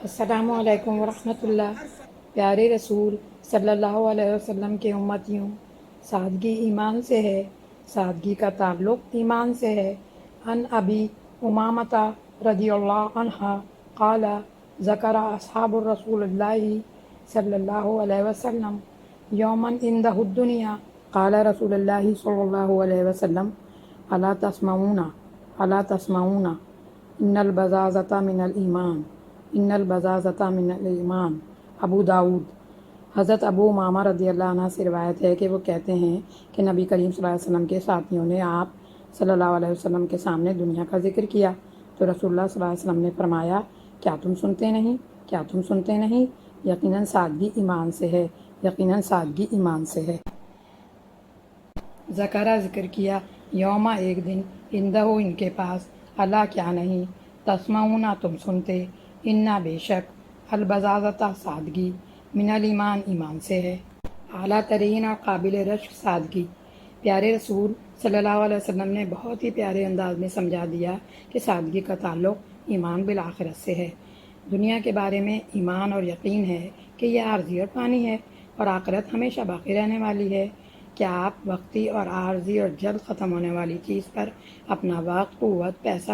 السلام علیکم ورحمۃ اللہ۔ پیارے رسول صلی اللہ علیہ وسلم کے امتیوں، سادگی ایمان سے ہے، سادگی کا تعلق ایمان سے ہے۔ ان ابی امامۃ رضی اللہ عنہ قال ذکر اصحاب الرسول اللہ صلی اللہ علیہ وسلم یوماً عندہ الدنیا قال رسول اللہ صلی اللہ علیہ وسلم الا تسمعون الا تسمعون ان البزازۃ من الایمان ان البزازۃ من الایمان۔ ابو داؤد۔ حضرت ابو امامہ رضی اللہ عنہ سے روایت ہے کہ وہ کہتے ہیں کہ نبی کریم صلی اللہ علیہ وسلم کے ساتھیوں نے آپ صلی اللہ علیہ وسلم کے سامنے دنیا کا ذکر کیا تو رسول اللہ صلی اللہ علیہ وسلم نے فرمایا، کیا تم سنتے نہیں؟ کیا تم سنتے نہیں؟ یقیناً سادگی ایمان سے ہے، یقیناً سادگی ایمان سے ہے۔ ذکر کیا، یوما ایک دن، اندہ ان کے پاس، اللہ کیا نہیں، تسمعون تم سنتے، انا بے شک، البزازۃ سادگی، من الایمان ایمان سے ہے۔ اعلیٰ ترین اور قابل رشک سادگی۔ پیارے رسول صلی اللہ علیہ وسلم نے بہت ہی پیارے انداز میں سمجھا دیا کہ سادگی کا تعلق ایمان بالآخرت سے ہے۔ دنیا کے بارے میں ایمان اور یقین ہے کہ یہ عارضی اور فانی ہے اور آخرت ہمیشہ باقی رہنے والی ہے۔ کیا آپ وقتی اور عارضی اور جلد ختم ہونے والی چیز پر اپنا وقت، قوت، پیسہ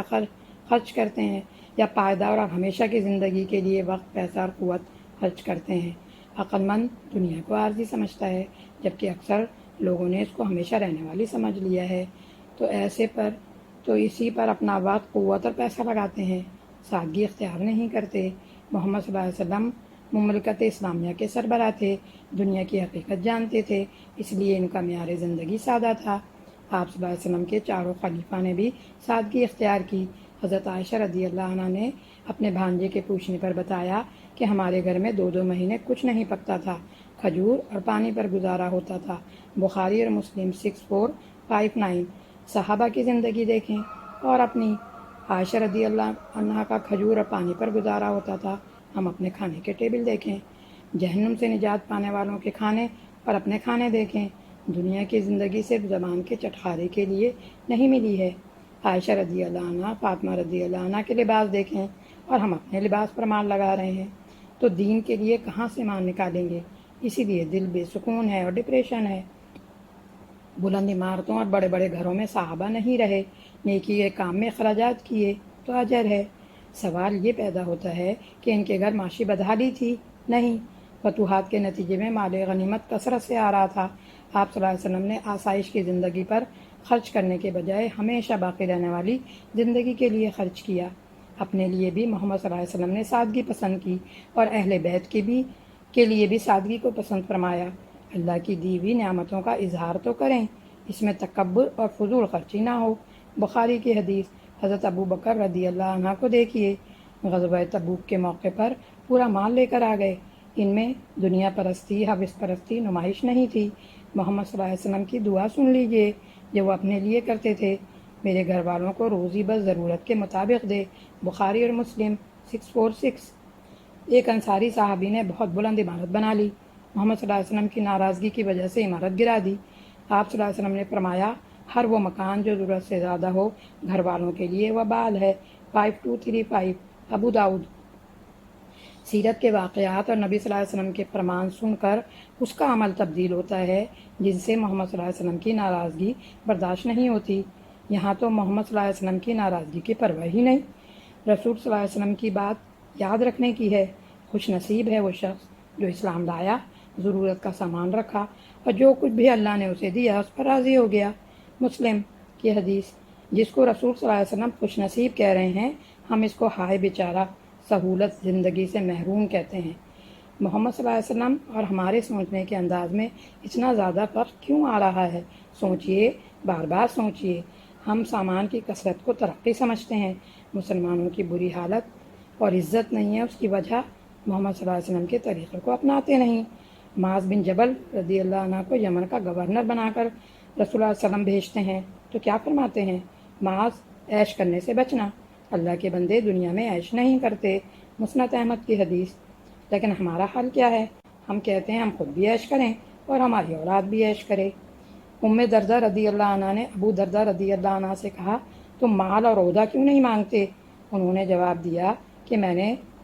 خرچ کرتے ہیں یا پائیدار اور ہمیشہ کی زندگی کے لیے وقت، پیسہ اور قوت خرچ کرتے ہیں؟ عقل مند دنیا کو عارضی سمجھتا ہے جبکہ اکثر لوگوں نے اس کو ہمیشہ رہنے والی سمجھ لیا ہے، تو اسی پر اپنا وقت، قوت اور پیسہ لگاتے ہیں، سادگی اختیار نہیں کرتے۔ محمد صلی اللہ علیہ وسلم مملکت اسلامیہ کے سربراہ تھے، دنیا کی حقیقت جانتے تھے، اس لیے ان کا معیار زندگی سادہ تھا۔ آپ صلی اللہ علیہ وسلم کے چاروں خلیفہ نے بھی سادگی اختیار کی۔ حضرت عائشہ رضی اللہ عنہ نے اپنے بھانجے کے پوچھنے پر بتایا کہ ہمارے گھر میں 2 مہینے کچھ نہیں پکتا تھا، کھجور اور پانی پر گزارا ہوتا تھا۔ بخاری اور مسلم 6459۔ صحابہ کی زندگی دیکھیں اور اپنی۔ عائشہ رضی اللہ عنہ کا کھجور اور پانی پر گزارا ہوتا تھا، ہم اپنے کھانے کے ٹیبل دیکھیں۔ جہنم سے نجات پانے والوں کے کھانے اور اپنے کھانے دیکھیں۔ دنیا کی زندگی صرف زبان کے چٹخارے کے لیے نہیں ملی ہے۔ عائشہ رضی اللہ عنہ، فاطمہ رضی اللہ عنہ کے لباس دیکھیں اور ہم اپنے لباس پر مال لگا رہے ہیں، تو دین کے لیے کہاں سے مال نکالیں گے؟ اسی لیے دل بے سکون ہے اور ڈپریشن ہے۔ بلند عمارتوں اور بڑے بڑے گھروں میں صحابہ نہیں رہے، نیکی کے کام میں اخراجات کیے تو اجر ہے۔ سوال یہ پیدا ہوتا ہے کہ ان کے گھر معاشی بدحالی تھی؟ نہیں، فتوحات کے نتیجے میں مال غنیمت کثرت سے آ رہا تھا۔ آپ صلی اللہ علیہ وسلم نے آسائش کی زندگی پر خرچ کرنے کے بجائے ہمیشہ باقی رہنے والی زندگی کے لیے خرچ کیا۔ اپنے لیے بھی محمد صلی اللہ علیہ وسلم نے سادگی پسند کی اور اہل بیت کے لیے بھی سادگی کو پسند فرمایا۔ اللہ کی دی ہوئی نعمتوں کا اظہار تو کریں، اس میں تکبر اور فضول خرچی نہ ہو۔ بخاری کی حدیث۔ حضرت ابو بکر رضی اللہ عنہ کو دیکھیے، غزوہ تبوک کے موقع پر پورا مال لے کر آ گئے۔ ان میں دنیا پرستی، حوث پرستی نمائش نہیں تھی۔ محمد صلی اللہ علیہ وسلم کی دعا سن لیجئے جو وہ اپنے لیے کرتے تھے، میرے گھر والوں کو روزی بس ضرورت کے مطابق دے۔ بخاری اور مسلم 646۔ ایک انصاری صحابی نے بہت بلند عمارت بنا لی، محمد صلی اللہ علیہ وسلم کی ناراضگی کی وجہ سے عمارت گرا دی۔ آپ صلی اللہ علیہ وسلم نے فرمایا، ہر وہ مکان جو ضرورت سے زیادہ ہو گھر والوں کے لیے وبال ہے۔ 5235۔ ابو داؤد۔ سیرت کے واقعات اور نبی صلی اللہ علیہ وسلم کے فرمان سن کر اس کا عمل تبدیل ہوتا ہے جن سے محمد صلی اللہ علیہ وسلم کی ناراضگی برداشت نہیں ہوتی۔ یہاں تو محمد صلی اللہ علیہ وسلم کی ناراضگی کی پرواہ ہی نہیں، رسول صلی اللہ علیہ وسلم کی بات یاد رکھنے کی ہے۔ خوش نصیب ہے وہ شخص جو اسلام لایا، ضرورت کا سامان رکھا اور جو کچھ بھی اللہ نے اسے دیا اس پر راضی ہو گیا۔ مسلم کی حدیث۔ جس کو رسول صلی اللہ علیہ وسلم خوش نصیب کہہ رہے ہیں، ہم اس کو ہائے بیچارہ، سہولت زندگی سے محروم کہتے ہیں۔ محمد صلی اللہ علیہ وسلم اور ہمارے سوچنے کے انداز میں اتنا زیادہ فرق کیوں آ رہا ہے؟ سوچئے، بار بار سوچئے۔ ہم سامان کی کثرت کو ترقی سمجھتے ہیں، مسلمانوں کی بری حالت اور عزت نہیں ہے اس کی وجہ محمد صلی اللہ علیہ وسلم کے طریقے کو اپناتے نہیں۔ معاذ بن جبل رضی اللہ عنہ کو یمن کا گورنر بنا کر رسول اللہ صلی اللہ علیہ وسلم بھیجتے ہیں تو کیا فرماتے ہیں؟ معاذ، عیش کرنے سے بچنا، اللہ کے بندے دنیا میں عیش نہیں کرتے۔ مسند احمد کی حدیث۔ لیکن ہمارا حال کیا ہے؟ ہم کہتے ہیں ہم خود بھی عیش کریں اور ہماری اولاد بھی عیش کرے۔ ام دردہ رضی اللہ عنہ نے ابو دردہ رضی اللہ عنہ سے کہا، تم مال اور عہدہ کیوں نہیں مانگتے؟ انہوں نے جواب دیا کہ میں نے